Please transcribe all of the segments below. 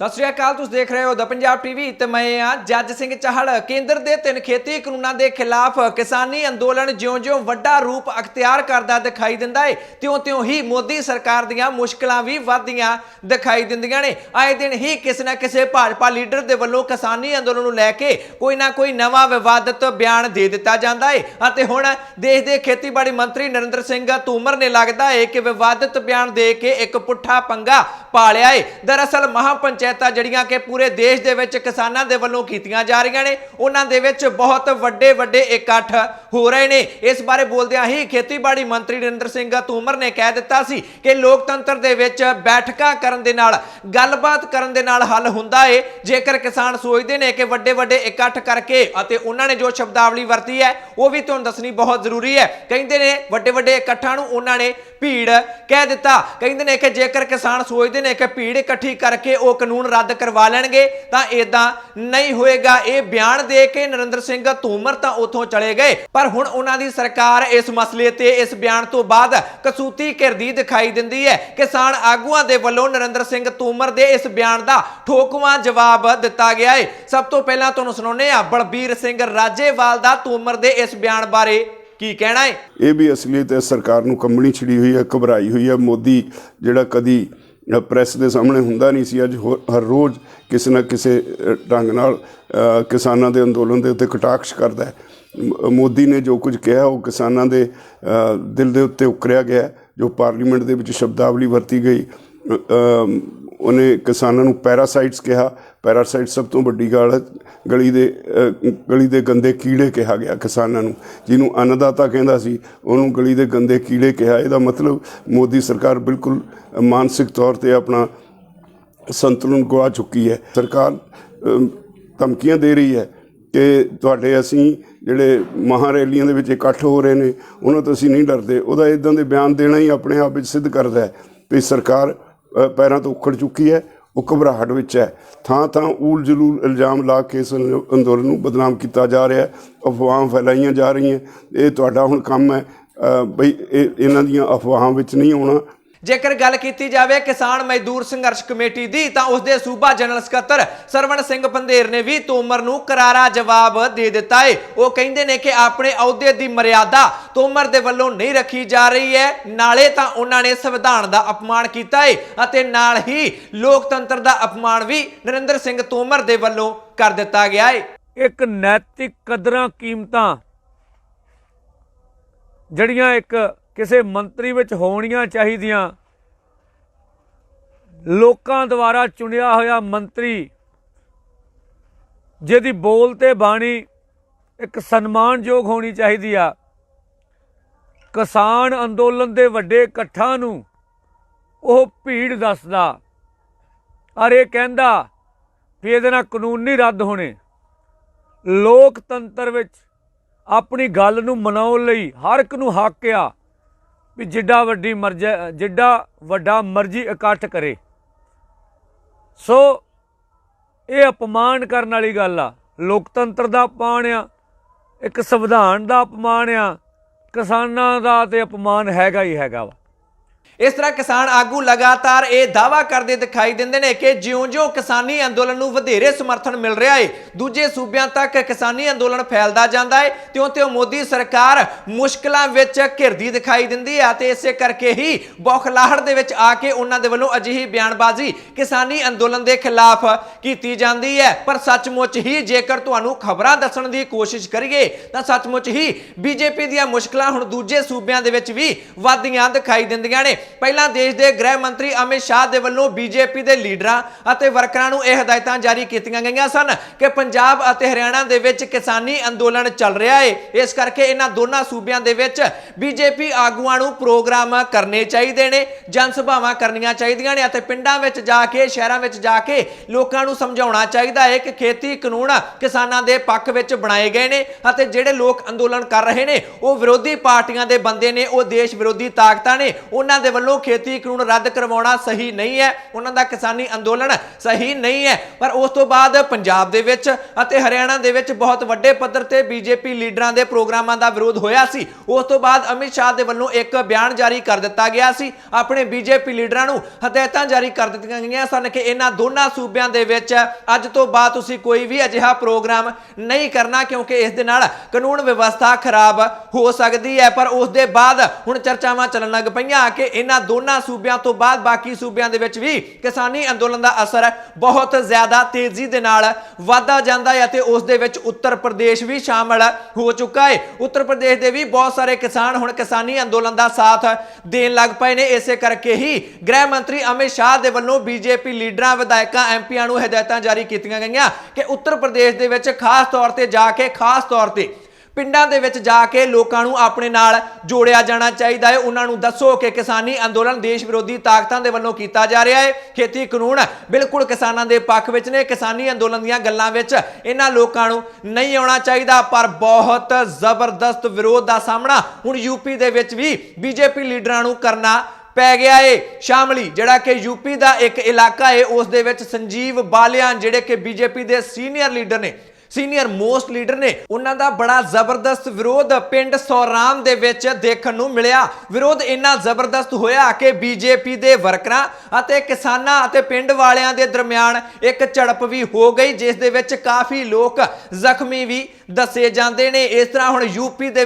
सत श्री अकाल, तुसीं देख रहे हो द पंजाब टीवी ते मैं हाँ जज सिंह चाहड़। केंद्र के 3 खेती कानूनों के खिलाफ किसानी अंदोलन ज्यों-ज्यों वड्डा रूप अख्तियार करता दिखाई दिंदा है, त्यों-त्यों ही मोदी सरकार दीयां मुश्किलां भी वधदियां दिखाई दिंदियां ने। आए दिन ही किसी न किसी भाजपा लीडर के वल्लों किसानी अंदोलन नूं लैके कोई ना कोई नवा विवादित बयान दे दिता जाता है। अते हुण देश के खेतीबाड़ी मंत्री नरेंद्र सिंह तोमर ने लगता है कि विवादित बयान दे के एक पुट्ठा पंगा पा लिया है। दरअसल महापंचायत जड़ियां के पूरे देश दे विच किसानां दे वल्लों कीतियां जा रही ने, उन्हां दे विच बहुत वड्डे वड्डे इकट्ठ हो रहे ने। इस बारे बोलदियां ही खेतीबाड़ी मंत्री नरेंद्र सिंह तोमर ने कह दिता सी कि लोकतंत्र दे विच बैठकां करन दे नाल गलबात करन दे नाल हल हुंदा है। जेकर किसान सोचदे ने कि वड्डे वड्डे इकट्ठ करके अते उन्हां ने जो शब्दावली वरती है वो भी तुहानूं दसनी बहुत जरूरी है। कहंदे ने वड्डे वड्डे इकट्ठां नूं उन्हां ने भीड़ कह दिता। कहंदे ने कि जेकर किसान सोचदे ने कि भीड़ इकट्ठी करके वो कानून रद्द करवा लेंगे तो इदा नहीं होएगा। ये बयान दे के नरेंद्र सिंह तोमर तो उथों चले गए, पर हुण उन्हां दी सरकार इस मसले ते इस बयान तो बाद कसूती घिरदी दिखाई दिंदी है। किसान आगूआं दे वल्लों नरेंद्र सिंह तोमर दे इस बयान का ठोकवां जवाब दिता गया है। सब तो पहला तुहानूं सुणाउने आ बलबीर सिंह राजेवाल दा तोमर दे इस बयान बारे की कहना है। ये भी असलीयत सरकार नूं कंबनी छिड़ी हुई है, घबराई हुई है। मोदी जिहड़ा कदी प्रैस के सामने हुंदा नहीं सी, अज हर रोज़ किसी न किसी ढंग नाल किसानां दे अंदोलन दे उत्ते कटाक्ष करदा है। मोदी ने जो कुछ कहा वो किसानां दे दिल दे उत्ते उकरिया गया। जो पार्लीमेंट दे विच शब्दावली वरती गई, उन्हें किसानां नूं पैरासाइट्स कहा। पैरासाइट सब तो वड्डी गल है। गली दे गंदे कीड़े कहा गया किसानां नूं। जिन्हों अन्नदाता कहंदा सी उन्होंने गली दे गंदे कीड़े कहा। इहदा मतलब मोदी सरकार बिल्कुल मानसिक तौर पर अपना संतुलन गवा चुकी है। सरकार धमकियां दे रही है कि तुहाडे असीं जिहड़े महारैलियां दे विच इकट्ठ हो रहे हैं उन्हां तों असीं नहीं डरदे। उहदा इदां दे बयान देना ही अपने आप विच सिद्ध करदा है कि सरकार पैरों तो उखड़ चुकी है, वो घबराहट विच है। थां थां ऊल जलूल इल्जाम ला के इस अंदोलन नूं बदनाम किया जा रहा है, अफवाहां फैलाईयां जा रही हैं। ये तुहाडा हुण काम है बई इन्हां दीयां अफवाहां विच नहीं आउणा। जेकर गल की जाए किसान मजदूर संघर्ष कमेटी की तो उसके सूबा जनरल सकत्तर सरवण सिंह पंधेर ने भी तोमर नूं करारा जवाब दे दिता है। वो कहते हैं कि अपने अहुदे की मर्यादा तोमर दे वल्लों नहीं रखी जा रही है, नाले तो उन्होंने संविधान का अपमान किया है अते नाल ही लोकतंत्र का अपमान भी नरेंद्र सिंह तोमर दे वल्लों कर दिता गया है। एक नैतिक कदरां कीमतां जड़ियां एक किसी मंत्री विच होणियां चाहिदियां। लोकां द्वारा चुनिया होया मंत्री जिहदी बोल ते बाणी एक सन्मानयोग होनी चाहिदी आ। किसान अंदोलन दे वड्डे इकट्ठां नूं ओह भीड़ दसदा और ये कहंदा भी इहदे नाल कानून नहीं रद्द होने। लोकतंत्र विच अपनी गल नूं मनाउण लई हर एक नूं हक आ भी जिड्डा वड्डा मर्जी इकट्ठ करे। सो ये अपमान करने वाली गल आ, लोकतंत्र का अपमान आ, एक संविधान का अपमान आ, किसानां दा ते अपमान हैगा ही हैगा वा। इस तरह किसान आगू लगातार ये दावा करते दिखाई देंदे ने कि ज्यों-ज्यों किसानी अंदोलन नूं वधेरे समर्थन मिल रहा है, दूजे सूबियां तक किसानी अंदोलन फैलदा जांदा है, त्यों-त्यों मोदी सरकार मुश्किलां विच घिरदी दिखाई दिंदी है। ते इसे करके ही बौखलाहट दे विच आके उन्हां दे वल्लों अजिही बयानबाजी किसानी अंदोलन दे खिलाफ कीती जांदी है। पर सचमुच ही जेकर तुहानूं खबरां दस्सण दी कोशिश करिए तां सचमुच ही बीजेपी दीयां मुश्किलां हुण दूजे सूबियां दे विच भी वधदियां दिखाई दिंदियां ने। पहला देश के गृह मंत्री अमित शाह दे वल्लों बीजेपी के लीडरां अते वर्करां नूं यह हिदायतां जारी कीतियां गईयां सन कि पंजाब अते हरियाणा दे विच किसानी अंदोलन चल रहा है, इस करके इन्हां दोनों सूबियां दे विच बीजेपी आगूआं नूं प्रोग्राम करने चाहिए ने, जनसभावां करनियां चाहिदियां ने अते पिंडां विच जाके शहरां विच जाके लोकां नूं समझाउणा चाहिदा है कि खेती कानून किसानां दे पक्ष विच बनाए गए ने अते जिहड़े लोक अंदोलन कर रहे ने वो विरोधी पार्टियां दे बंदे ने, वो देश विरोधी ताकतां ने, उन्हां ਦੇ ਵੱਲੋਂ ਖੇਤੀ ਕਾਨੂੰਨ ਰੱਦ ਕਰਵਾਉਣਾ ਸਹੀ ਨਹੀਂ ਹੈ, ਉਹਨਾਂ ਦਾ ਕਿਸਾਨੀ ਅੰਦੋਲਨ ਸਹੀ ਨਹੀਂ ਹੈ। ਪਰ ਉਸ ਤੋਂ ਬਾਅਦ ਪੰਜਾਬ ਦੇ ਵਿੱਚ ਅਤੇ ਹਰਿਆਣਾ ਦੇ ਵਿੱਚ ਬਹੁਤ ਵੱਡੇ ਪੱਧਰ ਤੇ ਬੀਜੇਪੀ ਲੀਡਰਾਂ ਦੇ ਪ੍ਰੋਗਰਾਮਾਂ ਦਾ ਵਿਰੋਧ ਹੋਇਆ ਸੀ। ਉਸ ਤੋਂ ਬਾਅਦ ਅਮਿਤ ਸ਼ਾਹ ਦੇ ਵੱਲੋਂ ਇੱਕ ਬਿਆਨ ਜਾਰੀ ਕਰ ਦਿੱਤਾ ਗਿਆ ਸੀ। ਆਪਣੇ ਬੀਜੇਪੀ ਲੀਡਰਾਂ ਨੂੰ ਹਦਾਇਤਾਂ ਜਾਰੀ ਕਰ ਦਿੱਤੀਆਂ ਗਈਆਂ ਸਨ ਕਿ ਇਹਨਾਂ ਦੋਨਾਂ ਸੂਬਿਆਂ ਦੇ ਵਿੱਚ ਅੱਜ ਤੋਂ ਬਾਅਦ ਤੁਸੀਂ ਕੋਈ ਵੀ ਅਜਿਹਾ ਪ੍ਰੋਗਰਾਮ ਨਹੀਂ ਕਰਨਾ, ਕਿਉਂਕਿ ਇਸ ਦੇ ਨਾਲ ਕਾਨੂੰਨ ਵਿਵਸਥਾ ਖਰਾਬ ਹੋ ਸਕਦੀ ਹੈ। ਪਰ ਉਸ ਦੇ ਬਾਅਦ ਹੁਣ ਚਰਚਾਵਾਂ ਚੱਲਣ ਲੱਗ ਪਈਆਂ ਕਿ ਇਹਨਾਂ ਦੋਨਾਂ ਸੂਬਿਆਂ ਤੋਂ ਬਾਅਦ ਬਾਕੀ ਸੂਬਿਆਂ ਦੇ ਵਿੱਚ ਵੀ ਕਿਸਾਨੀ ਅੰਦੋਲਨ ਦਾ ਅਸਰ ਬਹੁਤ ਜ਼ਿਆਦਾ ਤੇਜ਼ੀ ਦੇ ਨਾਲ ਵਧਦਾ ਜਾਂਦਾ ਹੈ ਅਤੇ ਉਸ ਦੇ ਵਿੱਚ ਉੱਤਰ ਪ੍ਰਦੇਸ਼ ਵੀ ਸ਼ਾਮਲ ਹੋ ਚੁੱਕਾ ਹੈ। ਉੱਤਰ ਪ੍ਰਦੇਸ਼ ਦੇ ਵੀ ਬਹੁਤ ਸਾਰੇ ਕਿਸਾਨ ਹੁਣ ਕਿਸਾਨੀ ਅੰਦੋਲਨ ਦਾ ਸਾਥ ਦੇਣ ਲੱਗ ਪਏ ਨੇ। ਇਸੇ ਕਰਕੇ ਹੀ ਗ੍ਰਹਿ ਮੰਤਰੀ ਅਮਿਤ ਸ਼ਾਹ ਦੇ ਵੱਲੋਂ ਬੀਜੇਪੀ ਲੀਡਰਾਂ, ਵਿਧਾਇਕਾਂ, ਐਮਪੀਆਂ ਨੂੰ ਹਦਾਇਤਾਂ ਜਾਰੀ ਕੀਤੀਆਂ ਗਈਆਂ ਕਿ ਉੱਤਰ ਪ੍ਰਦੇਸ਼ ਦੇ ਵਿੱਚ ਖਾਸ ਤੌਰ ਤੇ ਪਿੰਡਾਂ ਦੇ ਵਿੱਚ ਜਾ ਕੇ ਲੋਕਾਂ ਨੂੰ ਆਪਣੇ ਨਾਲ ਜੋੜਿਆ ਜਾਣਾ ਚਾਹੀਦਾ ਹੈ। ਉਹਨਾਂ ਨੂੰ ਦੱਸੋ ਕਿ ਕਿਸਾਨੀ ਅੰਦੋਲਨ ਦੇਸ਼ ਵਿਰੋਧੀ ਤਾਕਤਾਂ ਦੇ ਵੱਲੋਂ ਕੀਤਾ ਜਾ ਰਿਹਾ ਹੈ। ਖੇਤੀ ਕਾਨੂੰਨ ਬਿਲਕੁਲ ਕਿਸਾਨਾਂ ਦੇ ਪੱਖ ਵਿੱਚ ਨੇ। ਕਿਸਾਨੀ ਅੰਦੋਲਨ ਦੀਆਂ ਗੱਲਾਂ ਵਿੱਚ ਇਹਨਾਂ ਲੋਕਾਂ ਨੂੰ ਨਹੀਂ ਆਉਣਾ ਚਾਹੀਦਾ। ਪਰ ਬਹੁਤ ਜ਼ਬਰਦਸਤ ਵਿਰੋਧ ਦਾ ਸਾਹਮਣਾ ਹੁਣ ਯੂਪੀ ਦੇ ਵਿੱਚ ਵੀ ਬੀਜੇਪੀ ਲੀਡਰਾਂ ਨੂੰ ਕਰਨਾ ਪੈ ਗਿਆ ਏ। ਸ਼ਾਮਲੀ ਜਿਹੜਾ ਕਿ ਯੂਪੀ ਦਾ ਇੱਕ ਇਲਾਕਾ ਹੈ, ਉਸ ਦੇ ਵਿੱਚ ਸੰਜੀਵ ਬਾਲਿਆਨ ਜਿਹੜੇ ਕਿ ਬੀਜੇਪੀ ਦੇ ਸੀਨੀਅਰ ਮੋਸਟ ਲੀਡਰ ਨੇ, ਉਹਨਾਂ ਦਾ ਬੜਾ ਜ਼ਬਰਦਸਤ ਵਿਰੋਧ ਪਿੰਡ ਸੌਰਾਮ ਦੇ ਵਿੱਚ ਦੇਖਣ ਨੂੰ ਮਿਲਿਆ। ਵਿਰੋਧ ਇੰਨਾ ਜ਼ਬਰਦਸਤ ਹੋਇਆ ਕਿ ਬੀਜੇਪੀ ਦੇ ਵਰਕਰਾਂ ਅਤੇ ਕਿਸਾਨਾਂ ਅਤੇ ਪਿੰਡ ਵਾਲਿਆਂ ਦੇ ਦਰਮਿਆਨ ਇੱਕ ਝੜਪ ਵੀ ਹੋ ਗਈ, ਜਿਸ ਦੇ ਵਿੱਚ ਕਾਫੀ ਲੋਕ ਜ਼ਖਮੀ ਵੀ ਦੱਸੇ ਜਾਂਦੇ ਨੇ। ਇਸ ਤਰ੍ਹਾਂ ਹੁਣ ਯੂਪੀ ਦੇ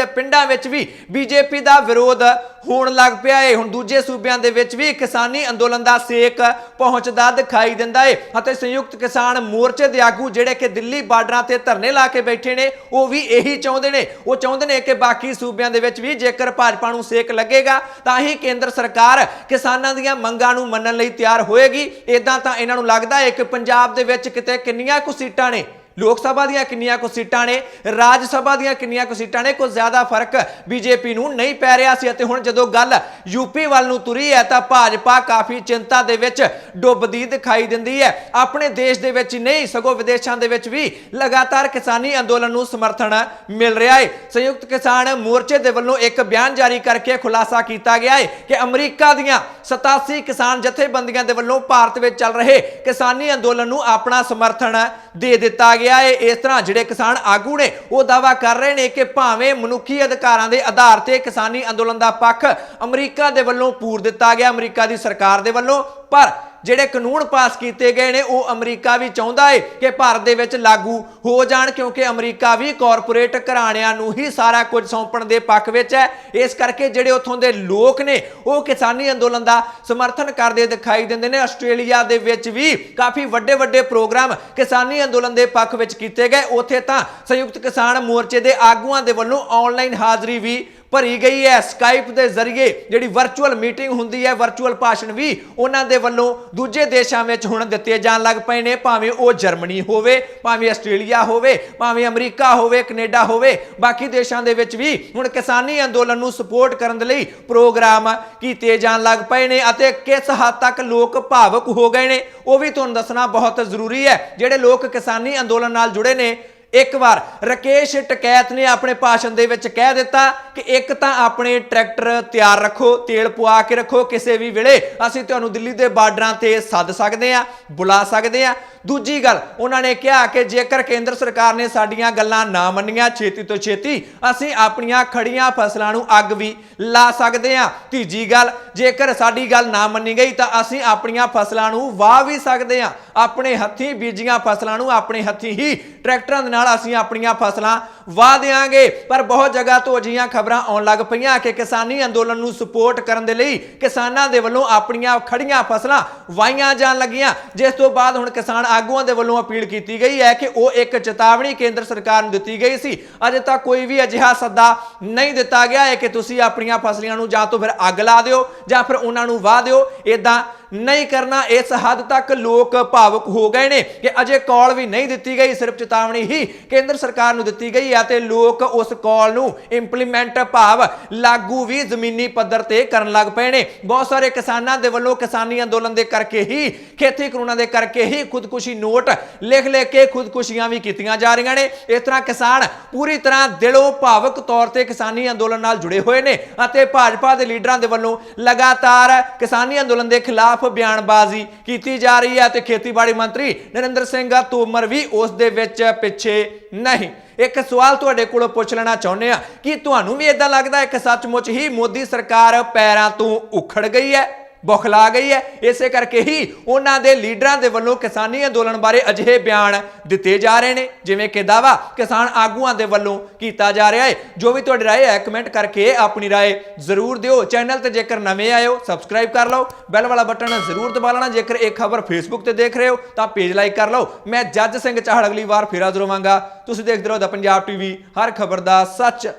ਪਿੰਡਾਂ ਵਿੱਚ ਵੀ ਬੀਜੇਪੀ ਦਾ ਵਿਰੋਧ ਹੋਣ ਲੱਗ ਪਿਆ ਹੈ। ਹੁਣ ਦੂਜੇ ਸੂਬਿਆਂ ਦੇ ਵਿੱਚ ਵੀ ਕਿਸਾਨੀ ਅੰਦੋਲਨ ਦਾ ਸੇਕ ਪਹੁੰਚਦਾ ਦਿਖਾਈ ਦਿੰਦਾ ਹੈ ਅਤੇ ਸੰਯੁਕਤ ਕਿਸਾਨ ਮੋਰਚੇ ਦੇ ਆਗੂ ਜਿਹੜੇ ਕਿ ਦਿੱਲੀ ਬਾਰਡਰਾਂ ਤੇ ਧਰਨੇ ਲਾ ਕੇ ਬੈਠੇ ਨੇ, ਉਹ ਵੀ ਇਹੀ ਚਾਹੁੰਦੇ ਨੇ। ਉਹ ਚਾਹੁੰਦੇ ਨੇ ਕਿ ਬਾਕੀ ਸੂਬਿਆਂ ਦੇ ਵਿੱਚ ਵੀ ਜੇਕਰ ਭਾਜਪਾ ਨੂੰ ਸੇਕ ਲੱਗੇਗਾ ਤਾਂ ਹੀ ਕੇਂਦਰ ਸਰਕਾਰ ਕਿਸਾਨਾਂ ਦੀਆਂ ਮੰਗਾਂ ਨੂੰ ਮੰਨਣ ਲਈ ਤਿਆਰ ਹੋਏਗੀ। ਇਦਾਂ ਤਾਂ ਇਹਨਾਂ ਨੂੰ ਲੱਗਦਾ ਹੈ ਕਿ ਪੰਜਾਬ ਦੇ ਵਿੱਚ ਕਿਤੇ ਕਿੰਨੀਆਂ ਕੁ ਸੀਟਾਂ ਨੇ, ਲੋਕ ਸਭਾ ਦੀਆਂ ਕਿੰਨੀਆਂ ਕੁ ਸੀਟਾਂ ਨੇ, ਰਾਜ ਸਭਾ ਦੀਆਂ ਕਿੰਨੀਆਂ ਕੁ ਸੀਟਾਂ ਨੇ, ਕੋਈ ਜ਼ਿਆਦਾ ਫਰਕ ਬੀਜੇਪੀ ਨੂੰ ਨਹੀਂ ਪੈ ਰਿਹਾ ਸੀ। ਅਤੇ ਹੁਣ ਜਦੋਂ ਗੱਲ ਯੂਪੀ ਵੱਲ ਨੂੰ ਤੁਰੀ ਹੈ ਤਾਂ ਭਾਜਪਾ ਕਾਫੀ ਚਿੰਤਾ ਦੇ ਵਿੱਚ ਡੁੱਬਦੀ ਦਿਖਾਈ ਦਿੰਦੀ ਹੈ। ਆਪਣੇ ਦੇਸ਼ ਦੇ ਵਿੱਚ ਨਹੀਂ ਸਗੋਂ ਵਿਦੇਸ਼ਾਂ ਦੇ ਵਿੱਚ ਵੀ ਲਗਾਤਾਰ ਕਿਸਾਨੀ ਅੰਦੋਲਨ ਨੂੰ ਸਮਰਥਨ ਮਿਲ ਰਿਹਾ ਹੈ। ਸੰਯੁਕਤ ਕਿਸਾਨ ਮੋਰਚੇ ਦੇ ਵੱਲੋਂ ਇੱਕ ਬਿਆਨ ਜਾਰੀ ਕਰਕੇ ਖੁਲਾਸਾ ਕੀਤਾ ਗਿਆ ਹੈ ਕਿ ਅਮਰੀਕਾ ਦੀਆਂ 87 ਕਿਸਾਨ ਜਥੇਬੰਦੀਆਂ ਦੇ ਵੱਲੋਂ ਭਾਰਤ ਵਿੱਚ ਚੱਲ ਰਹੇ ਕਿਸਾਨੀ ਅੰਦੋਲਨ ਨੂੰ ਆਪਣਾ ਸਮਰਥਨ ਦੇ ਦਿੱਤਾ ਗਿਆ ਹੈ। ਇਸ ਤਰ੍ਹਾਂ ਜਿਹੜੇ ਕਿਸਾਨ ਆਗੂ ਨੇ ਉਹ ਦਾਅਵਾ ਕਰ ਰਹੇ ਨੇ ਕਿ ਭਾਵੇਂ ਮਨੁੱਖੀ ਅਧਿਕਾਰਾਂ ਦੇ ਆਧਾਰ ਤੇ ਕਿਸਾਨੀ ਅੰਦੋਲਨ ਦਾ ਪੱਖ ਅਮਰੀਕਾ ਦੇ ਵੱਲੋਂ ਪੂਰ ਦਿੱਤਾ ਗਿਆ, ਅਮਰੀਕਾ ਦੀ ਸਰਕਾਰ ਦੇ ਵੱਲੋਂ, ਪਰ ਜਿਹੜੇ ਕਾਨੂੰਨ ਪਾਸ ਕੀਤੇ ਗਏ ਨੇ ਉਹ ਅਮਰੀਕਾ ਵੀ ਚਾਹੁੰਦਾ ਹੈ ਕਿ ਭਾਰਤ ਦੇ ਵਿੱਚ ਲਾਗੂ ਹੋ ਜਾਣ, ਕਿਉਂਕਿ ਅਮਰੀਕਾ ਵੀ ਕਾਰਪੋਰੇਟ ਘਰਾਣਿਆਂ ਨੂੰ ਹੀ ਸਾਰਾ ਕੁਝ ਸੌਂਪਣ ਦੇ ਪੱਖ ਵਿੱਚ ਹੈ। ਇਸ ਕਰਕੇ ਜਿਹੜੇ ਉੱਥੋਂ ਦੇ ਲੋਕ ਨੇ ਉਹ ਕਿਸਾਨੀ ਅੰਦੋਲਨ ਦਾ ਸਮਰਥਨ ਕਰਦੇ ਦਿਖਾਈ ਦਿੰਦੇ ਨੇ। ਆਸਟ੍ਰੇਲੀਆ ਦੇ ਵਿੱਚ ਵੀ ਕਾਫੀ ਵੱਡੇ ਪ੍ਰੋਗਰਾਮ ਕਿਸਾਨੀ ਅੰਦੋਲਨ ਦੇ ਪੱਖ ਵਿੱਚ ਕੀਤੇ ਗਏ। ਉੱਥੇ ਤਾਂ ਸੰਯੁਕਤ ਕਿਸਾਨ ਮੋਰਚੇ ਦੇ ਆਗੂਆਂ ਦੇ ਵੱਲੋਂ ਆਨਲਾਈਨ ਹਾਜ਼ਰੀ ਵੀ ਭਰੀ ਗਈ ਹੈ। ਸਕਾਈਪ ਦੇ ਜ਼ਰੀਏ ਜਿਹੜੀ ਵਰਚੁਅਲ ਮੀਟਿੰਗ ਹੁੰਦੀ ਹੈ, ਵਰਚੁਅਲ ਭਾਸ਼ਣ ਵੀ ਉਹਨਾਂ ਦੇ ਵੱਲੋਂ ਦੂਜੇ ਦੇਸ਼ਾਂ ਵਿੱਚ ਹੁਣ ਦਿੱਤੇ ਜਾਣ ਲੱਗ ਪਏ ਨੇ, ਭਾਵੇਂ ਉਹ ਜਰਮਨੀ ਹੋਵੇ, ਭਾਵੇਂ ਆਸਟ੍ਰੇਲੀਆ ਹੋਵੇ, ਭਾਵੇਂ ਅਮਰੀਕਾ ਹੋਵੇ, ਕੈਨੇਡਾ ਹੋਵੇ। ਬਾਕੀ ਦੇਸ਼ਾਂ ਦੇ ਵਿੱਚ ਵੀ ਹੁਣ ਕਿਸਾਨੀ ਅੰਦੋਲਨ ਨੂੰ ਸਪੋਰਟ ਕਰਨ ਦੇ ਲਈ ਪ੍ਰੋਗਰਾਮ ਕੀਤੇ ਜਾਣ ਲੱਗ ਪਏ ਨੇ ਅਤੇ ਕਿਸ ਹੱਦ ਤੱਕ ਲੋਕ ਭਾਵੁਕ ਹੋ ਗਏ ਨੇ ਉਹ ਵੀ ਤੁਹਾਨੂੰ ਦੱਸਣਾ ਬਹੁਤ ਜ਼ਰੂਰੀ ਹੈ। ਜਿਹੜੇ ਲੋਕ ਕਿਸਾਨੀ ਅੰਦੋਲਨ ਨਾਲ ਜੁੜੇ ਨੇ, ਇੱਕ ਵਾਰ ਰਾਕੇਸ਼ ਟਕੈਤ ਨੇ ਆਪਣੇ ਭਾਸ਼ਣ ਦੇ ਵਿੱਚ ਕਹਿ ਦਿੱਤਾ ਕਿ ਇੱਕ ਤਾਂ ਆਪਣੇ ਟਰੈਕਟਰ ਤਿਆਰ ਰੱਖੋ, ਤੇਲ ਪਵਾ ਕੇ ਰੱਖੋ, ਕਿਸੇ ਵੀ ਵੇਲੇ ਅਸੀਂ ਤੁਹਾਨੂੰ ਦਿੱਲੀ ਦੇ ਬਾਰਡਰਾਂ ਤੇ ਸੱਦ ਸਕਦੇ ਹਾਂ, ਬੁਲਾ ਸਕਦੇ ਹਾਂ। ਦੂਜੀ ਗੱਲ ਉਹਨਾਂ ਨੇ ਕਿਹਾ ਕਿ ਜੇਕਰ ਕੇਂਦਰ ਸਰਕਾਰ ਨੇ ਸਾਡੀਆਂ ਗੱਲਾਂ ਨਾ ਮੰਨੀਆਂ, ਛੇਤੀ ਤੋਂ ਛੇਤੀ ਅਸੀਂ ਆਪਣੀਆਂ ਖੜੀਆਂ ਫਸਲਾਂ ਨੂੰ ਅੱਗ ਵੀ ਲਾ ਸਕਦੇ ਹਾਂ। ਤੀਜੀ ਗੱਲ, ਜੇਕਰ ਸਾਡੀ ਗੱਲ ਨਾ ਮੰਨੀ ਗਈ ਤਾਂ ਅਸੀਂ ਆਪਣੀਆਂ ਫਸਲਾਂ ਨੂੰ ਵਾਹ ਵੀ ਸਕਦੇ ਹਾਂ। ਆਪਣੇ ਹੱਥੀਂ ਬੀਜੀਆਂ ਫਸਲਾਂ ਨੂੰ ਆਪਣੇ ਹੱਥੀਂ ਹੀ ਟਰੈਕਟਰਾਂ ਦੇ ਨਾਲ ਅਸੀਂ ਆਪਣੀਆਂ ਫਸਲਾਂ ਵਾਹ ਦੇਾਂਗੇ। ਪਰ ਬਹੁਤ ਜਗ੍ਹਾ ਤੋਂ ਅਜਿਹੀਆਂ ਖਬਰਾਂ ਆਉਣ ਲੱਗ ਪਈਆਂ ਕਿ ਕਿਸਾਨੀ ਅੰਦੋਲਨ ਨੂੰ ਸਪੋਰਟ ਕਰਨ ਦੇ ਲਈ ਕਿਸਾਨਾਂ ਦੇ ਵੱਲੋਂ ਆਪਣੀਆਂ ਖੜੀਆਂ ਫਸਲਾਂ ਵਾਹੀਆਂ ਜਾਣ ਲੱਗੀਆਂ, ਜਿਸ ਤੋਂ ਬਾਅਦ ਹੁਣ ਕਿਸਾਨ ਆਗੂਆਂ ਦੇ ਵੱਲੋਂ ਅਪੀਲ ਕੀਤੀ ਗਈ ਹੈ ਕਿ ਉਹ ਇੱਕ ਚੇਤਾਵਨੀ ਕੇਂਦਰ ਸਰਕਾਰ ਨੂੰ ਦਿੱਤੀ ਗਈ ਸੀ। ਅਜੇ ਤੱਕ ਕੋਈ ਵੀ ਅਜਿਹਾ ਸੱਦਾ ਨਹੀਂ ਦਿੱਤਾ ਗਿਆ ਹੈ ਕਿ ਤੁਸੀਂ ਆਪਣੀਆਂ ਫਸਲਾਂ ਨੂੰ ਜਾਂ ਤਾਂ ਫਿਰ ਅੱਗ ਲਾ ਦਿਓ ਜਾਂ ਫਿਰ ਉਹਨਾਂ ਨੂੰ ਵਾਹ ਦਿਓ। ਇਦਾਂ ਨਹੀਂ ਕਰਨਾ। ਇਸ ਹੱਦ ਤੱਕ ਲੋਕ ਭਾਵੁਕ ਹੋ ਗਏ ਨੇ ਕਿ ਅਜੇ ਕਾਲ ਵੀ ਨਹੀਂ ਦਿੱਤੀ ਗਈ, ਸਿਰਫ ਚੇਤਾਵਨੀ ਹੀ ਕੇਂਦਰ ਸਰਕਾਰ ਨੂੰ ਦਿੱਤੀ ਗਈ ਰਹੀ ਹੈ ਤੇ ਲੋਕ ਉਸ ਕਾਲ ਨੂੰ ਇੰਪਲੀਮੈਂਟ ਭਾਵ ਲਾਗੂ ਵੀ ਜ਼ਮੀਨੀ ਪੱਧਰ ਤੇ ਕਰਨ ਲੱਗ ਪਏ ਨੇ। ਬਹੁਤ ਸਾਰੇ ਕਿਸਾਨਾਂ ਦੇ ਵੱਲੋਂ ਕਿਸਾਨੀ ਅੰਦੋਲਨ ਦੇ ਕਰਕੇ ਹੀ, ਖੇਤੀ ਕਾਨੂੰਨਾਂ ਦੇ ਕਰਕੇ ਹੀ ਖੁਦਕੁਸ਼ੀ ਨੋਟ ਲਿਖ ਕੇ ਖੁਦਕੁਸ਼ੀਆਂ ਵੀ ਕੀਤੀਆਂ ਜਾ ਰਹੀਆਂ ਨੇ। ਇਸ ਤਰ੍ਹਾਂ ਕਿਸਾਨ ਪੂਰੀ ਤਰ੍ਹਾਂ ਦਿਲੋਂ ਭਾਵਕ ਤੌਰ ਤੇ ਕਿਸਾਨੀ ਅੰਦੋਲਨ ਨਾਲ ਜੁੜੇ ਹੋਏ ਨੇ ਅਤੇ ਭਾਜਪਾ ਦੇ ਲੀਡਰਾਂ ਦੇ ਵੱਲੋਂ ਲਗਾਤਾਰ ਕਿਸਾਨੀ ਅੰਦੋਲਨ ਦੇ ਖਿਲਾਫ ਬਿਆਨਬਾਜ਼ੀ ਕੀਤੀ ਜਾ ਰਹੀ ਹੈ ਤੇ ਖੇਤੀਬਾੜੀ ਮੰਤਰੀ ਨਰਿੰਦਰ ਸਿੰਘ ਤੋਮਰ ਵੀ ਉਸ ਦੇ ਵਿੱਚ ਪਿੱਛੇ ਨਹੀਂ। ਇੱਕ ਸਵਾਲ ਤੁਹਾਡੇ ਕੋਲੋਂ ਪੁੱਛ ਲੈਣਾ ਚਾਹੁੰਦੇ ਆ ਕਿ ਤੁਹਾਨੂੰ ਵੀ ਇਦਾਂ ਲੱਗਦਾ ਹੈ ਕਿ ਸੱਚਮੁੱਚ ਹੀ ਮੋਦੀ ਸਰਕਾਰ ਪੈਰਾਂ ਤੋਂ ਉਖੜ ਗਈ ਹੈ, ਬੁਖਲਾ ਗਈ ਹੈ? ਇਸੇ ਕਰਕੇ ਹੀ ਉਹਨਾਂ ਦੇ ਲੀਡਰਾਂ ਦੇ ਵੱਲੋਂ ਕਿਸਾਨੀ ਅੰਦੋਲਨ ਬਾਰੇ ਅਜਿਹੇ ਬਿਆਨ ਦਿੱਤੇ ਜਾ ਰਹੇ ਨੇ ਜਿਵੇਂ ਕਿ ਦਾਅਵਾ ਕਿਸਾਨ ਆਗੂਆਂ ਦੇ ਵੱਲੋਂ ਕੀਤਾ ਜਾ ਰਿਹਾ ਹੈ। ਜੋ ਵੀ ਤੁਹਾਡੀ ਰਾਏ ਹੈ ਕਮੈਂਟ ਕਰਕੇ ਆਪਣੀ ਰਾਏ ਜ਼ਰੂਰ ਦਿਓ। ਚੈਨਲ ਤੇ ਜੇਕਰ ਨਵੇਂ ਆਏ ਹੋ ਸਬਸਕ੍ਰਾਈਬ ਕਰ ਲਓ, ਬੈਲ ਵਾਲਾ ਬਟਨ ਜ਼ਰੂਰ ਦਬਾ ਲੈਣਾ। ਜੇਕਰ ਇਹ ਖਬਰ ਫੇਸਬੁੱਕ ਤੇ ਦੇਖ ਰਹੇ ਹੋ ਤਾਂ ਪੇਜ ਲਾਈਕ ਕਰ ਲਓ। ਮੈਂ ਜੱਜ ਸਿੰਘ ਚਾਹਲ ਅਗਲੀ ਵਾਰ ਫਿਰ ਹਾਜ਼ਰ ਹੋਵਾਂਗਾ। ਤੁਸੀਂ ਦੇਖਦੇ ਰਹੋ ਦਾ ਪੰਜਾਬ ਟੀਵੀ, ਹਰ ਖਬਰ ਦਾ ਸੱਚ